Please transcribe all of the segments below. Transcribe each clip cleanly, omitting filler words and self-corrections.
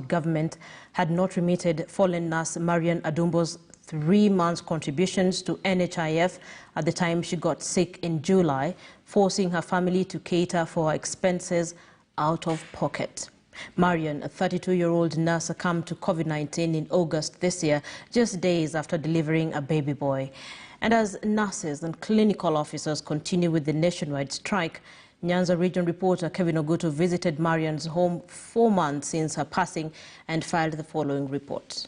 government had not remitted fallen nurse Marian Adumbo's 3 months contributions to NHIF at the time she got sick in July, forcing her family to cater for her expenses out of pocket. Marian, a 32-year-old nurse, succumbed to COVID-19 in August this year, just days after delivering a baby boy. And as nurses and clinical officers continue with the nationwide strike, Nyanza region reporter Kevin Ogutu visited Marian's home 4 months since her passing and filed the following report.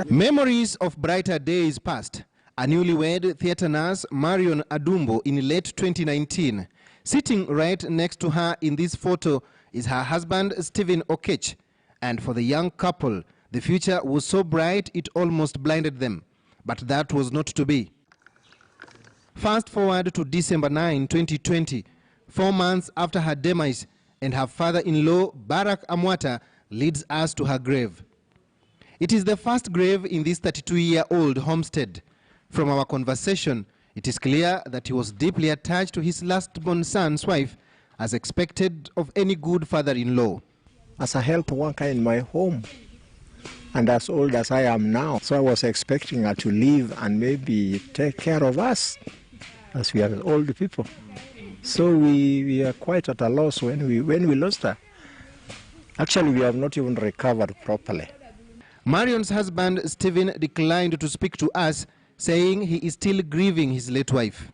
Memories of brighter days past. A newlywed theatre nurse, Marian Adumbo, in late 2019. Sitting right next to her in this photo is her husband, Stephen Okech. And for the young couple, the future was so bright it almost blinded them. But that was not to be. Fast forward to December 9, 2020, 4 months after her demise, and her father-in-law, Barak Amwata, leads us to her grave. It is the first grave in this 32-year-old homestead. From our conversation, it is clear that he was deeply attached to his last-born son's wife, as expected of any good father-in-law. As a health worker in my home, and as old as I am now, so I was expecting her to live and maybe take care of us, as we are old people. So we are quite at a loss when we lost her. Actually, we have not even recovered properly. Marian's husband, Stephen, declined to speak to us, saying he is still grieving his late wife.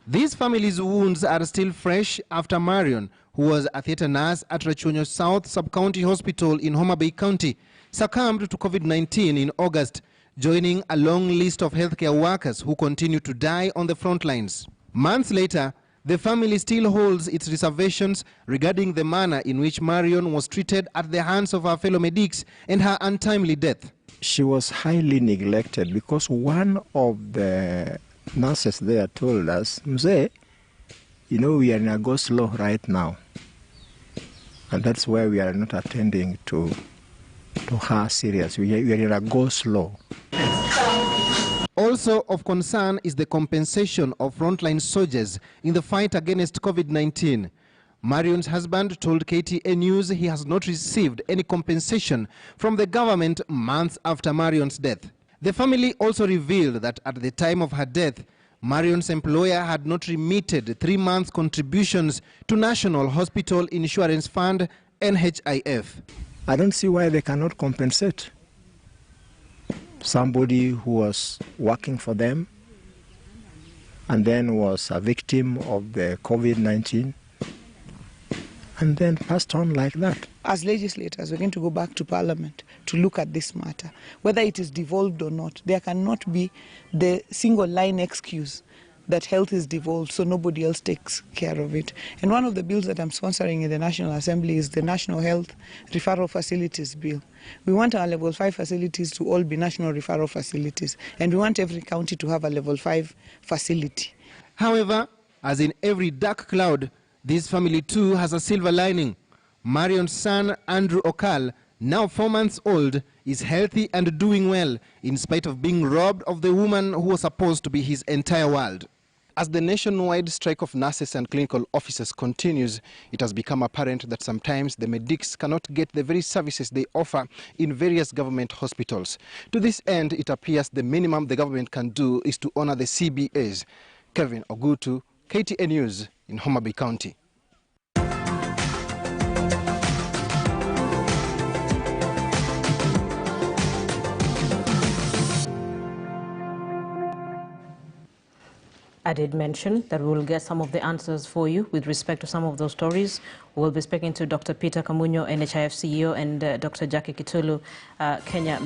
These family's wounds are still fresh after Marian, who was a theatre nurse at Rachonyo South Sub-County Hospital in Homa Bay County, succumbed to COVID-19 in August, joining a long list of healthcare workers who continue to die on the front lines. Months later, the family still holds its reservations regarding the manner in which Marian was treated at the hands of her fellow medics and her untimely death. She was highly neglected because one of the nurses there told us, "Mzee, you know, we are in a go-slow right now." And that's why we are not attending to her serious. We are in a go-slow. Also of concern is the compensation of frontline soldiers in the fight against COVID-19. Marian's husband told KTN News he has not received any compensation from the government months after Marian's death. The family also revealed that at the time of her death, Marian's employer had not remitted 3 months contributions to National Hospital Insurance Fund, NHIF. I don't see why they cannot compensate somebody who was working for them and then was a victim of the COVID-19 and then passed on like that. As legislators, we're going to go back to Parliament to look at this matter. Whether it is devolved or not, there cannot be the single line excuse that health is devolved so nobody else takes care of it. And one of the bills that I'm sponsoring in the National Assembly is the National Health Referral Facilities Bill. We want our level 5 facilities to all be national referral facilities, and we want every county to have a level 5 facility. However, as in every dark cloud, this family too has a silver lining. Marian's son, Andrew Okal, now 4 months old, is healthy and doing well, in spite of being robbed of the woman who was supposed to be his entire world. As the nationwide strike of nurses and clinical officers continues, it has become apparent that sometimes the medics cannot get the very services they offer in various government hospitals. To this end, it appears the minimum the government can do is to honor the CBAs. Kevin Ogutu, KTN News in Homa Bay County. I did mention that we will get some of the answers for you with respect to some of those stories. We'll be speaking to Dr. Peter Kamunyo, NHIF CEO, and Dr. Jackie Kitulu, Kenya